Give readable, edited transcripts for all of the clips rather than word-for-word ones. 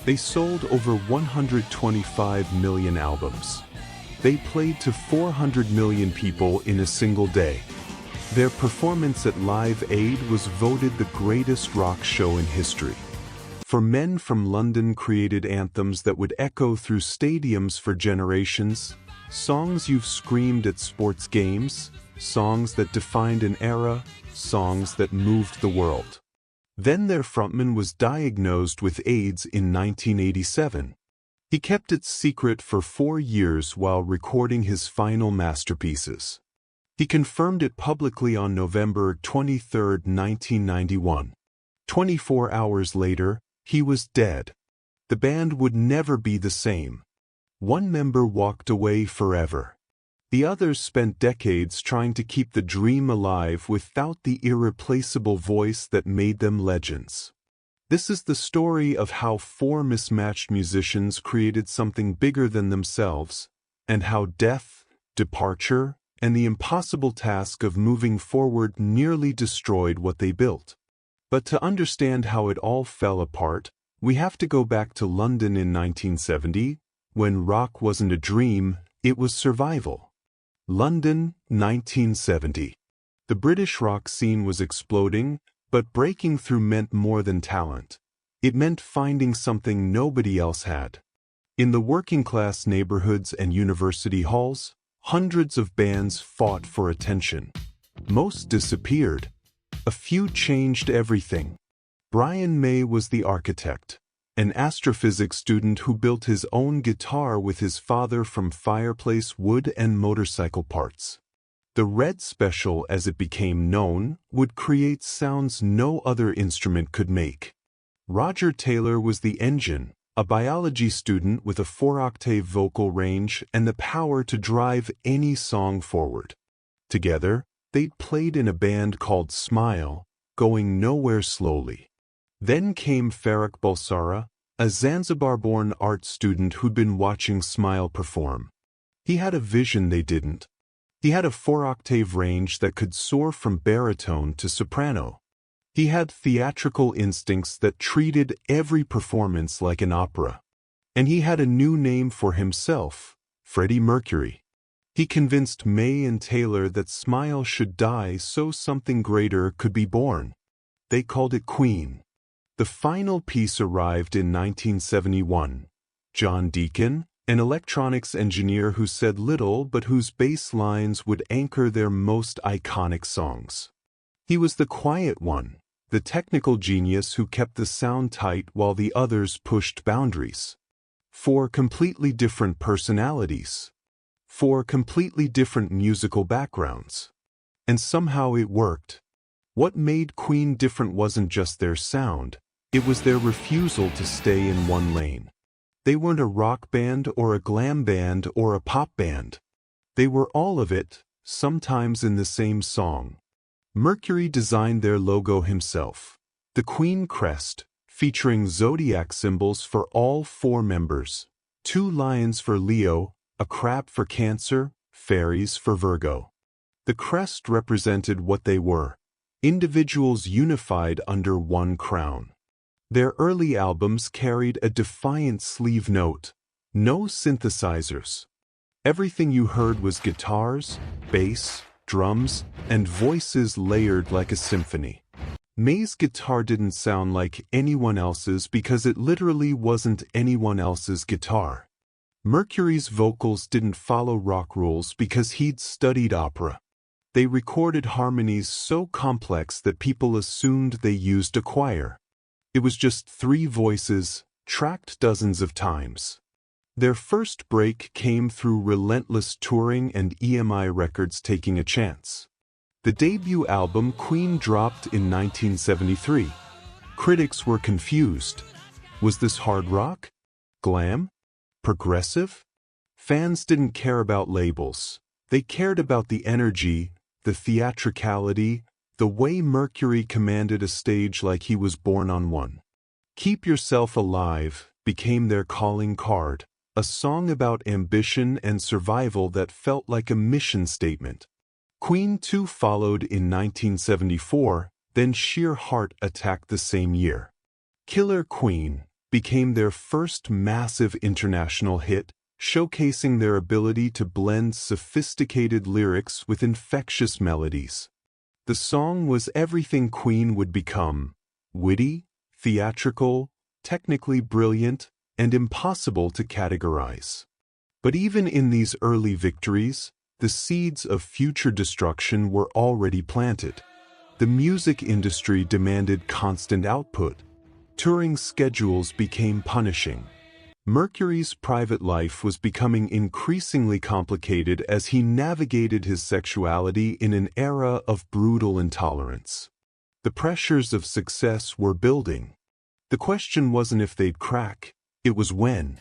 They sold over 125 million albums. They played to 400 million people in a single day. Their performance at Live Aid was voted the greatest rock show in history. For Men from London created anthems that would echo through stadiums for generations, songs you've screamed at sports games, songs that defined an era, songs that moved the world. Then their frontman was diagnosed with AIDS in 1987. He kept it secret for 4 years while recording his final masterpieces. He confirmed it publicly on November 23, 1991. 24 hours later, he was dead. The band would never be the same. One member walked away forever. The others spent decades trying to keep the dream alive without the irreplaceable voice that made them legends. This is the story of how 4 mismatched musicians created something bigger than themselves, and how death, departure, and the impossible task of moving forward nearly destroyed what they built. But to understand how it all fell apart, we have to go back to London in 1970, when rock wasn't a dream, it was survival. London, 1970. The British rock scene was exploding, but breaking through meant more than talent. It meant finding something nobody else had. In the working-class neighborhoods and university halls, hundreds of bands fought for attention. Most disappeared. A few changed everything. Brian May was the architect, an astrophysics student who built his own guitar with his father from fireplace wood and motorcycle parts. The Red Special, as it became known, would create sounds no other instrument could make. Roger Taylor was the engine, a biology student with a 4-octave vocal range and the power to drive any song forward. Together, they'd played in a band called Smile, going nowhere slowly. Then came Farrokh Bulsara, a Zanzibar-born art student who'd been watching Smile perform. He had a vision they didn't. He had a 4-octave range that could soar from baritone to soprano. He had theatrical instincts that treated every performance like an opera. And he had a new name for himself, Freddie Mercury. He convinced May and Taylor that Smile should die so something greater could be born. They called it Queen. The final piece arrived in 1971. John Deacon, an electronics engineer who said little but whose bass lines would anchor their most iconic songs. He was the quiet one, the technical genius who kept the sound tight while the others pushed boundaries. 4 completely different personalities. 4 completely different musical backgrounds. And somehow it worked. What made Queen different wasn't just their sound, it was their refusal to stay in one lane. They weren't a rock band or a glam band or a pop band. They were all of it, sometimes in the same song. Mercury designed their logo himself, the Queen crest, featuring zodiac symbols for all 4 members, 2 lions for Leo, a crab for Cancer, fairies for Virgo. The crest represented what they were, individuals unified under one crown. Their early albums carried a defiant sleeve note, no synthesizers. Everything you heard was guitars, bass, drums, and voices layered like a symphony. May's guitar didn't sound like anyone else's because it literally wasn't anyone else's guitar. Mercury's vocals didn't follow rock rules because he'd studied opera. They recorded harmonies so complex that people assumed they used a choir. It was just 3 voices, tracked dozens of times. Their first break came through relentless touring and EMI Records taking a chance. The debut album Queen dropped in 1973. Critics were confused. Was this hard rock? Glam? Progressive? Fans didn't care about labels. They cared about the energy, the theatricality, the way Mercury commanded a stage like he was born on one. Keep Yourself Alive became their calling card, a song about ambition and survival that felt like a mission statement. Queen 2 followed in 1974, then Sheer Heart attacked the same year. Killer Queen, became their first massive international hit, showcasing their ability to blend sophisticated lyrics with infectious melodies. The song was everything Queen would become: witty, theatrical, technically brilliant, and impossible to categorize. But even in these early victories, the seeds of future destruction were already planted. The music industry demanded constant output. Touring schedules became punishing. Mercury's private life was becoming increasingly complicated as he navigated his sexuality in an era of brutal intolerance. The pressures of success were building. The question wasn't if they'd crack, it was when.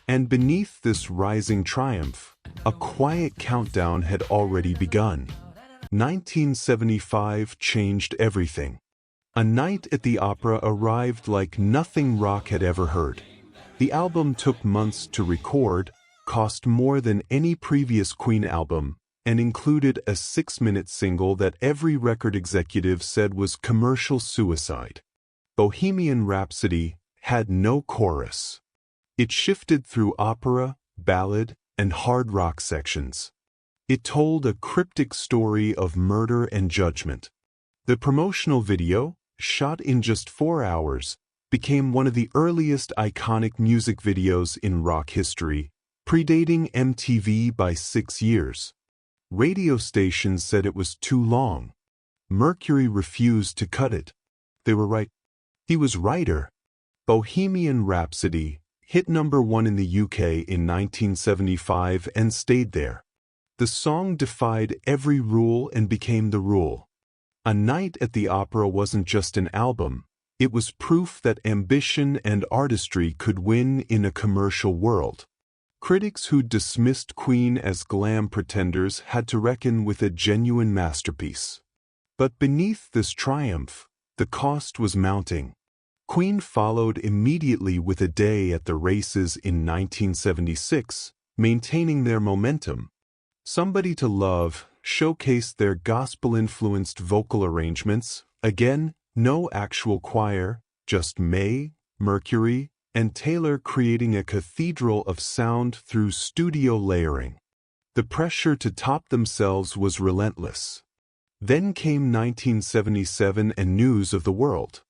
And beneath this rising triumph, a quiet countdown had already begun. 1975 changed everything. A Night at the Opera arrived like nothing rock had ever heard. The album took months to record, cost more than any previous Queen album, and included a 6-minute single that every record executive said was commercial suicide. Bohemian Rhapsody had no chorus. It shifted through opera, ballad, and hard rock sections. It told a cryptic story of murder and judgment. The promotional video, shot in just 4 hours, became one of the earliest iconic music videos in rock history, predating MTV by 6 years. Radio stations said it was too long. Mercury refused to cut it. They were right. He was righter. Bohemian Rhapsody hit #1 in the UK in 1975 and stayed there. The song defied every rule and became the rule. A Night at the Opera wasn't just an album, it was proof that ambition and artistry could win in a commercial world. Critics who dismissed Queen as glam pretenders had to reckon with a genuine masterpiece. But beneath this triumph, the cost was mounting. Queen followed immediately with A Day at the Races in 1976, maintaining their momentum. Somebody to Love showcased their gospel-influenced vocal arrangements. Again, no actual choir, just May, Mercury, and Taylor creating a cathedral of sound through studio layering. The pressure to top themselves was relentless. Then came 1977 and News of the World.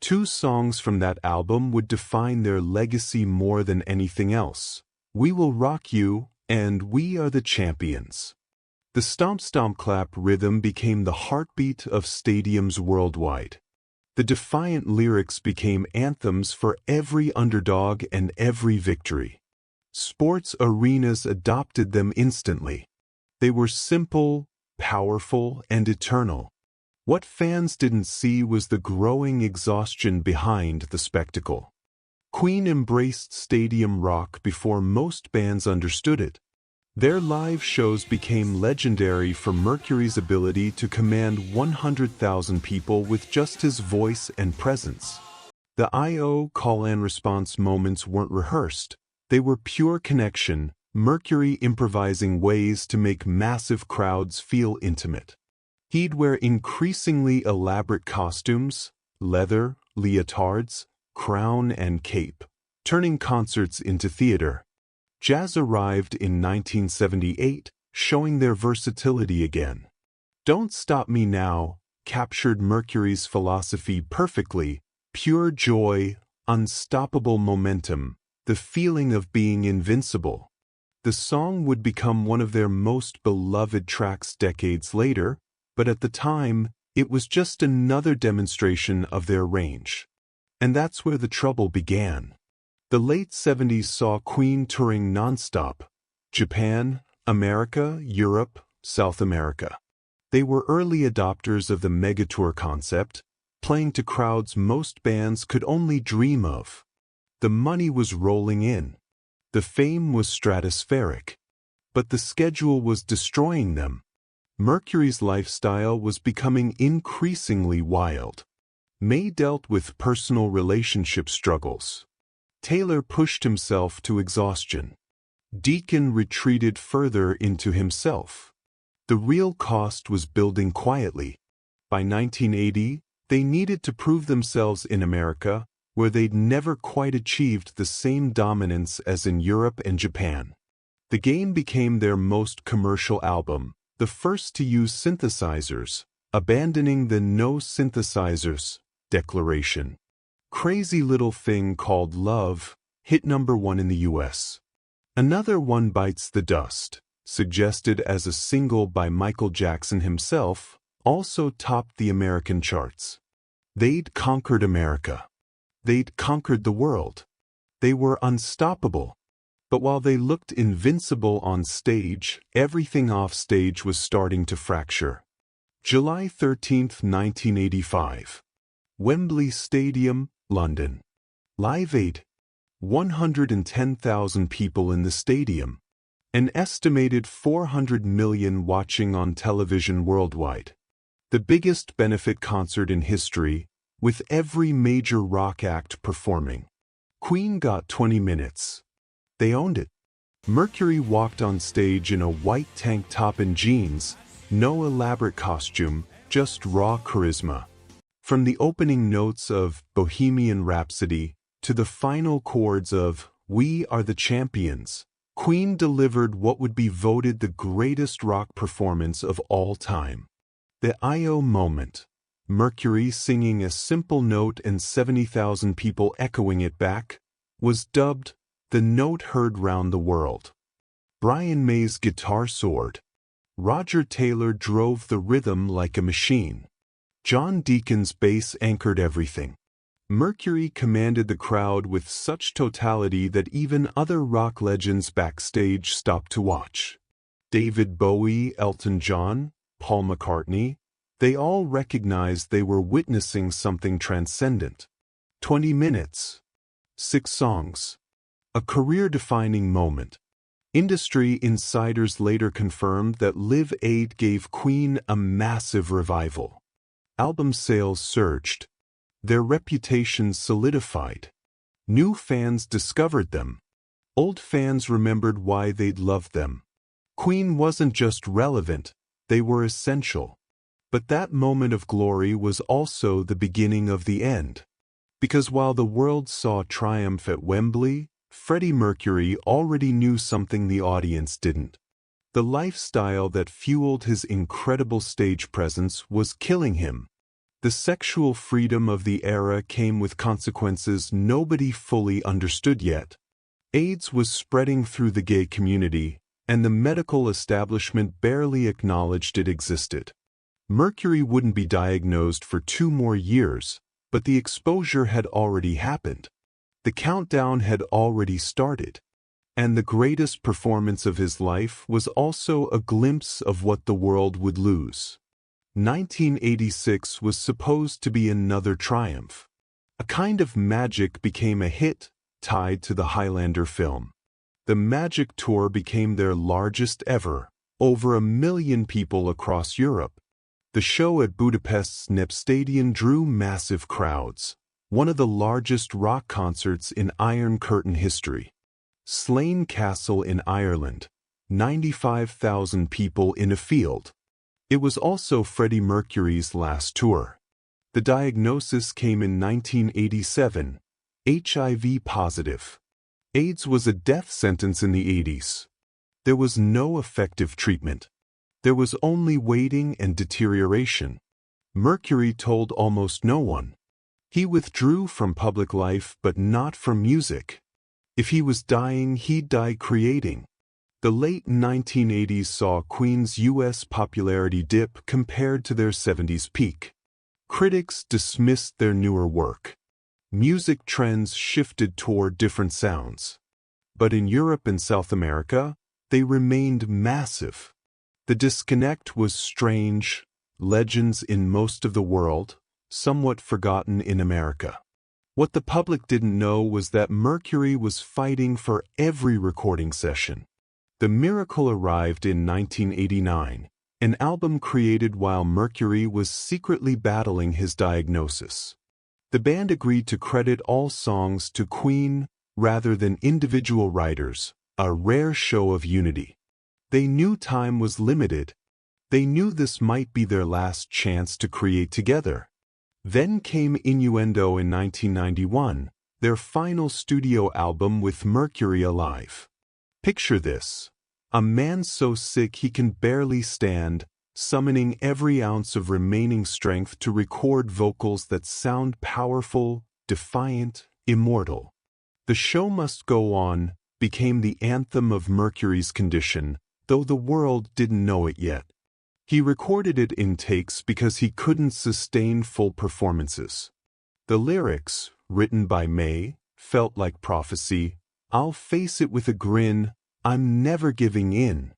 2 songs from that album would define their legacy more than anything else: We Will Rock You and We Are the Champions. The stomp stomp clap rhythm became the heartbeat of stadiums worldwide. The defiant lyrics became anthems for every underdog and every victory. Sports arenas adopted them instantly. They were simple, powerful, and eternal. What fans didn't see was the growing exhaustion behind the spectacle. Queen embraced stadium rock before most bands understood it. Their live shows became legendary for Mercury's ability to command 100,000 people with just his voice and presence. The I.O. call-and-response moments weren't rehearsed. They were pure connection, Mercury improvising ways to make massive crowds feel intimate. He'd wear increasingly elaborate costumes, leather, leotards, crown and cape, turning concerts into theater. Jazz arrived in 1978, showing their versatility again. Don't Stop Me Now captured Mercury's philosophy perfectly: pure joy, unstoppable momentum, the feeling of being invincible. The song would become one of their most beloved tracks decades later, but at the time, it was just another demonstration of their range. And that's where the trouble began. The late 70s saw Queen touring nonstop: Japan, America, Europe, South America. They were early adopters of the megatour concept, playing to crowds most bands could only dream of. The money was rolling in. The fame was stratospheric. But the schedule was destroying them. Mercury's lifestyle was becoming increasingly wild. May dealt with personal relationship struggles. Taylor pushed himself to exhaustion. Deacon retreated further into himself. The real cost was building quietly. By 1980, they needed to prove themselves in America, where they'd never quite achieved the same dominance as in Europe and Japan. The Game became their most commercial album, the first to use synthesizers, abandoning the no synthesizers declaration. Crazy Little Thing Called Love hit #1 in the US. Another One Bites the Dust, suggested as a single by Michael Jackson himself, also topped the American charts. They'd conquered America. They'd conquered the world. They were unstoppable. But while they looked invincible on stage, everything off stage was starting to fracture. July 13, 1985. Wembley Stadium, London. Live Aid. 110,000 people in the stadium. An estimated 400 million watching on television worldwide. The biggest benefit concert in history, with every major rock act performing. Queen got 20 minutes. They owned it. Mercury walked on stage in a white tank top and jeans, no elaborate costume, just raw charisma. From the opening notes of Bohemian Rhapsody to the final chords of We Are the Champions, Queen delivered what would be voted the greatest rock performance of all time. The I.O. moment. Mercury singing a simple note and 70,000 people echoing it back, was dubbed the note heard round the world. Brian May's guitar soared. Roger Taylor drove the rhythm like a machine. John Deacon's bass anchored everything. Mercury commanded the crowd with such totality that even other rock legends backstage stopped to watch. David Bowie, Elton John, Paul McCartney, they all recognized they were witnessing something transcendent. 20 minutes. 6 songs. A career-defining moment. Industry insiders later confirmed that Live Aid gave Queen a massive revival. Album sales surged. Their reputations solidified. New fans discovered them. Old fans remembered why they'd loved them. Queen wasn't just relevant, they were essential. But that moment of glory was also the beginning of the end. Because while the world saw triumph at Wembley, Freddie Mercury already knew something the audience didn't. The lifestyle that fueled his incredible stage presence was killing him. The sexual freedom of the era came with consequences nobody fully understood yet. AIDS was spreading through the gay community, and the medical establishment barely acknowledged it existed. Mercury wouldn't be diagnosed for 2 more years, but the exposure had already happened. The countdown had already started. And the greatest performance of his life was also a glimpse of what the world would lose. 1986 was supposed to be another triumph. A Kind of Magic became a hit, tied to the Highlander film. The Magic Tour became their largest ever, over 1 million people across Europe. The show at Budapest's Népstadion drew massive crowds, one of the largest rock concerts in Iron Curtain history. Slane Castle in Ireland, 95,000 people in a field. It was also Freddie Mercury's last tour. The diagnosis came in 1987, HIV positive. AIDS was a death sentence in the 80s. There was no effective treatment. There was only waiting and deterioration. Mercury told almost no one. He withdrew from public life but not from music. If he was dying, he'd die creating. The late 1980s saw Queen's U.S. popularity dip compared to their 70s peak. Critics dismissed their newer work. Music trends shifted toward different sounds. But in Europe and South America, they remained massive. The disconnect was strange, legends in most of the world, somewhat forgotten in America. What the public didn't know was that Mercury was fighting for every recording session. The miracle arrived in 1989, an album created while Mercury was secretly battling his diagnosis. The band agreed to credit all songs to Queen rather than individual writers, a rare show of unity. They knew time was limited. They knew this might be their last chance to create together. Then came Innuendo in 1991, their final studio album with Mercury alive. Picture this: a man so sick he can barely stand, summoning every ounce of remaining strength to record vocals that sound powerful, defiant, immortal. The Show Must Go On became the anthem of Mercury's condition, though the world didn't know it yet. He recorded it in takes because he couldn't sustain full performances. The lyrics, written by May, felt like prophecy. "I'll face it with a grin, I'm never giving in."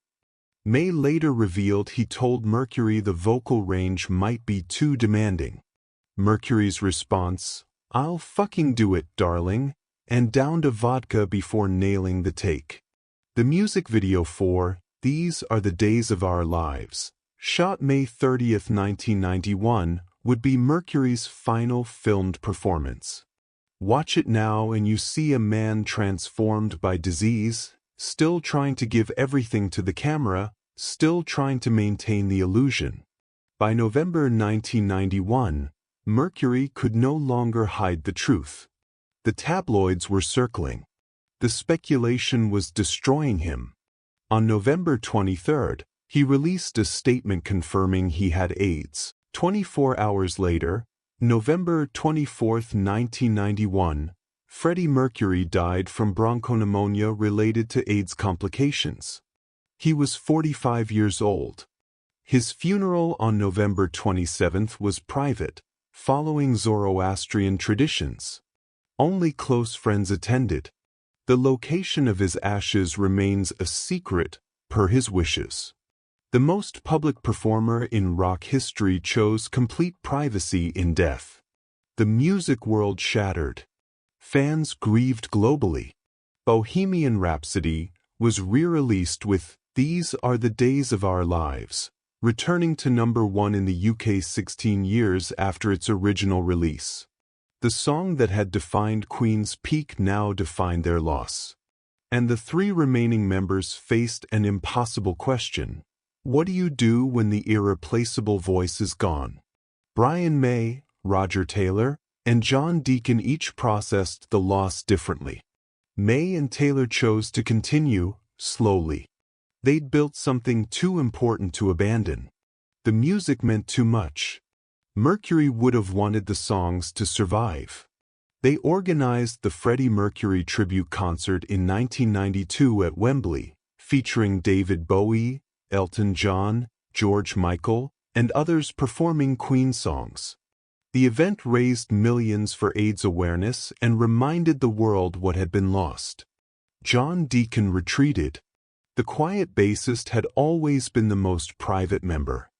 May later revealed he told Mercury the vocal range might be too demanding. Mercury's response, "I'll fucking do it, darling," and downed a vodka before nailing the take. The music video for These Are the Days of Our Lives, shot May 30, 1991, would be Mercury's final filmed performance. Watch it now and you see a man transformed by disease, still trying to give everything to the camera, still trying to maintain the illusion. By November 1991, Mercury could no longer hide the truth. The tabloids were circling. The speculation was destroying him. On November 23, he released a statement confirming he had AIDS. 24 hours later, November 24, 1991, Freddie Mercury died from bronchopneumonia related to AIDS complications. He was 45 years old. His funeral on November 27 was private, following Zoroastrian traditions. Only close friends attended. The location of his ashes remains a secret, per his wishes. The most public performer in rock history chose complete privacy in death. The music world shattered. Fans grieved globally. Bohemian Rhapsody was re-released with These Are the Days of Our Lives, returning to #1 in the UK 16 years after its original release. The song that had defined Queen's peak now defined their loss. And the three remaining members faced an impossible question. What do you do when the irreplaceable voice is gone? Brian May, Roger Taylor, and John Deacon each processed the loss differently. May and Taylor chose to continue, slowly. They'd built something too important to abandon. The music meant too much. Mercury would have wanted the songs to survive. They organized the Freddie Mercury tribute concert in 1992 at Wembley, featuring David Bowie, Elton John, George Michael, and others performing Queen songs. The event raised millions for AIDS awareness and reminded the world what had been lost. John Deacon retreated. The quiet bassist had always been the most private member.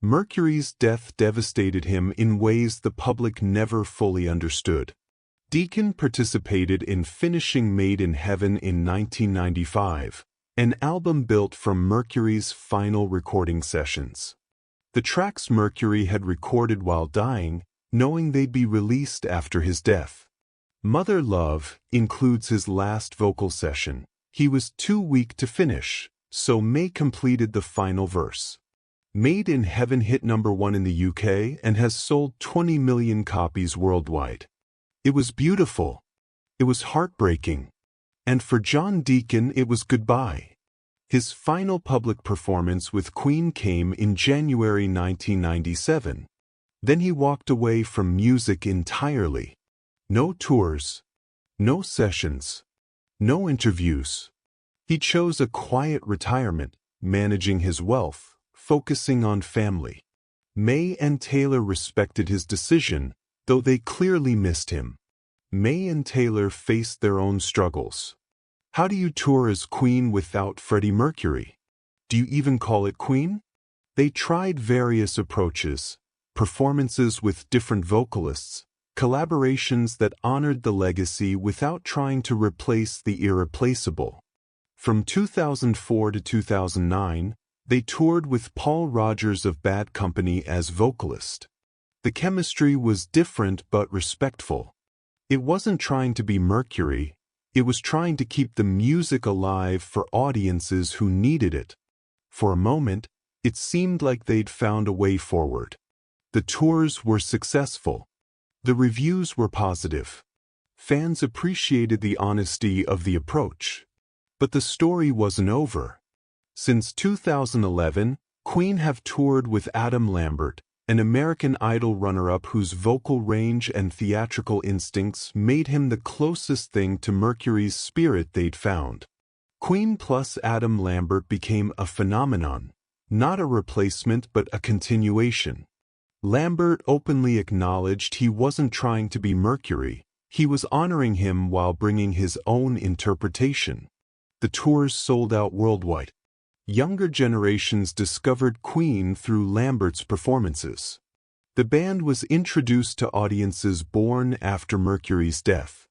Mercury's death devastated him in ways the public never fully understood. Deacon participated in finishing Made in Heaven in 1995, an album built from Mercury's final recording sessions. The tracks Mercury had recorded while dying, knowing they'd be released after his death. Mother Love includes his last vocal session. He was too weak to finish, so May completed the final verse. Made in Heaven hit #1 in the UK and has sold 20 million copies worldwide. It was beautiful. It was heartbreaking. And for John Deacon it was goodbye. His final public performance with Queen came in January 1997. Then he walked away from music entirely. No tours. No sessions. No interviews. He chose a quiet retirement, managing his wealth, focusing on family. May and Taylor respected his decision, though they clearly missed him. May and Taylor faced their own struggles. How do you tour as Queen without Freddie Mercury? Do you even call it Queen? They tried various approaches, performances with different vocalists, collaborations that honored the legacy without trying to replace the irreplaceable. From 2004 to 2009, they toured with Paul Rodgers of Bad Company as vocalist. The chemistry was different but respectful. It wasn't trying to be Mercury, it was trying to keep the music alive for audiences who needed it. For a moment, it seemed like they'd found a way forward. The tours were successful. The reviews were positive. Fans appreciated the honesty of the approach. But the story wasn't over. Since 2011, Queen have toured with Adam Lambert, an American Idol runner-up whose vocal range and theatrical instincts made him the closest thing to Mercury's spirit they'd found. Queen plus Adam Lambert became a phenomenon, not a replacement but a continuation. Lambert openly acknowledged he wasn't trying to be Mercury, he was honoring him while bringing his own interpretation. The tours sold out worldwide. Younger generations discovered Queen through Lambert's performances. The band was introduced to audiences born after Mercury's death.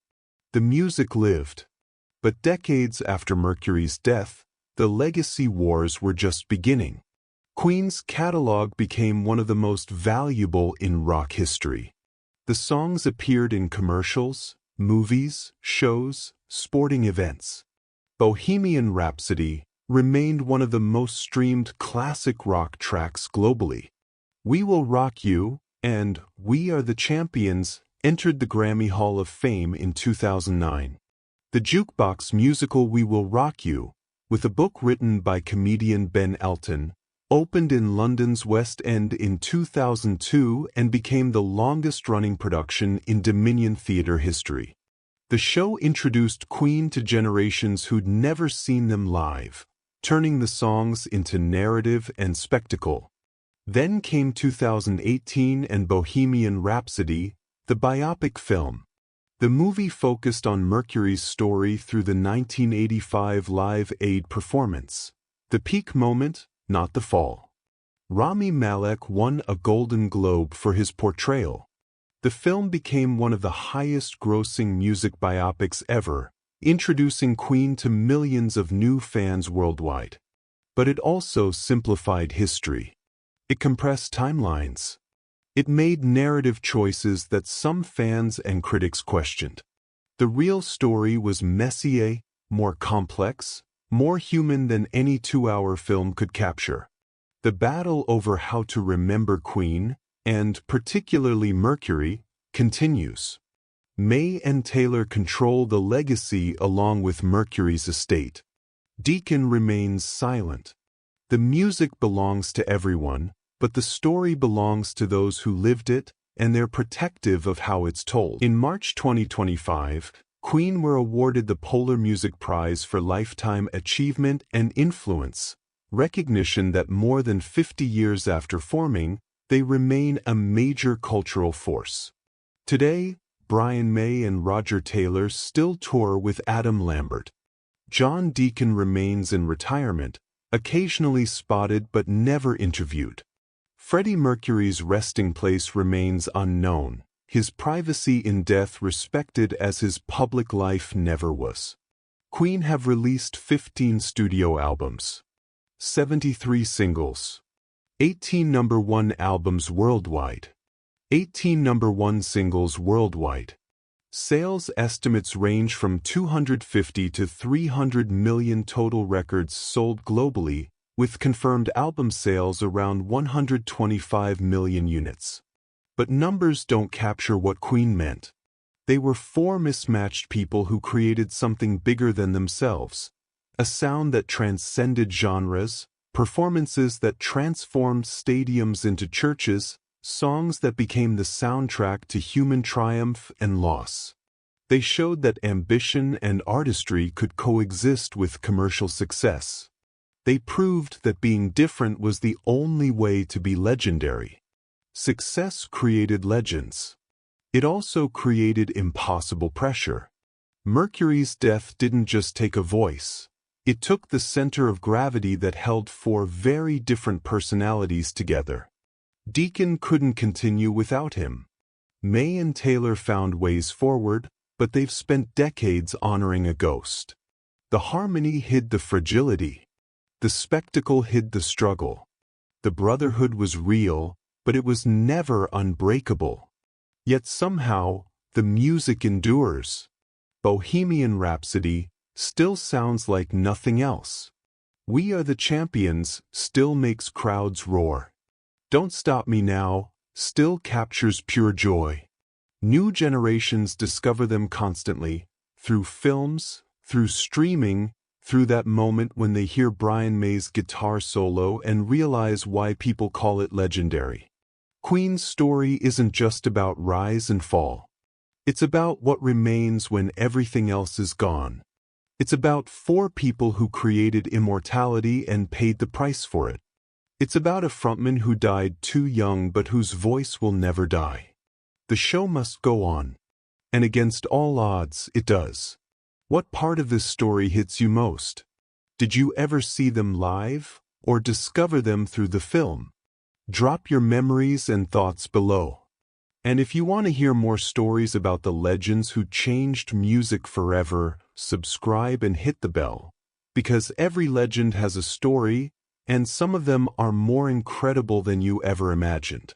The music lived. But decades after Mercury's death, the legacy wars were just beginning. Queen's catalog became one of the most valuable in rock history. The songs appeared in commercials, movies, shows, sporting events. Bohemian Rhapsody remained one of the most streamed classic rock tracks globally. We Will Rock You and We Are the Champions entered the Grammy Hall of Fame in 2009. The jukebox musical We Will Rock You, with a book written by comedian Ben Elton, opened in London's West End in 2002 and became the longest-running production in Dominion Theatre history. The show introduced Queen to generations who'd never seen them live, turning the songs into narrative and spectacle. Then came 2018 and Bohemian Rhapsody, the biopic film. The movie focused on Mercury's story through the 1985 Live Aid performance. The peak moment, not the fall. Rami Malek won a Golden Globe for his portrayal. The film became one of the highest-grossing music biopics ever, introducing Queen to millions of new fans worldwide. But it also simplified history. It compressed timelines. It made narrative choices that some fans and critics questioned. The real story was messier, more complex, more human than any two-hour film could capture. The battle over how to remember Queen, and particularly Mercury, continues. May and Taylor control the legacy along with Mercury's estate. Deacon remains silent. The music belongs to everyone, but the story belongs to those who lived it, and they're protective of how it's told. In March 2025, Queen were awarded the Polar Music Prize for Lifetime Achievement and Influence, recognition that more than 50 years after forming, they remain a major cultural force. Today, Brian May and Roger Taylor still tour with Adam Lambert. John Deacon remains in retirement, occasionally spotted but never interviewed. Freddie Mercury's resting place remains unknown, his privacy in death respected as his public life never was. Queen have released 15 studio albums, 73 singles, 18 #1 albums worldwide, 18 #1 singles worldwide. Sales estimates range from 250 to 300 million total records sold globally, with confirmed album sales around 125 million units. But numbers don't capture what Queen meant. They were four mismatched people who created something bigger than themselves, a sound that transcended genres, performances that transformed stadiums into churches, songs that became the soundtrack to human triumph and loss. They showed that ambition and artistry could coexist with commercial success. They proved that being different was the only way to be legendary. Success created legends. It also created impossible pressure. Mercury's death didn't just take a voice. It took the center of gravity that held four very different personalities together. Deacon couldn't continue without him. May and Taylor found ways forward, but they've spent decades honoring a ghost. The harmony hid the fragility. The spectacle hid the struggle. The brotherhood was real, but it was never unbreakable. Yet somehow, the music endures. Bohemian Rhapsody still sounds like nothing else. We Are the Champions still makes crowds roar. Don't Stop Me Now still captures pure joy. New generations discover them constantly, through films, through streaming, through that moment when they hear Brian May's guitar solo and realize why people call it legendary. Queen's story isn't just about rise and fall. It's about what remains when everything else is gone. It's about four people who created immortality and paid the price for it. It's about a frontman who died too young but whose voice will never die. The show must go on. And against all odds, it does. What part of this story hits you most? Did you ever see them live, or discover them through the film? Drop your memories and thoughts below. And if you want to hear more stories about the legends who changed music forever, subscribe and hit the bell. Because every legend has a story, and some of them are more incredible than you ever imagined.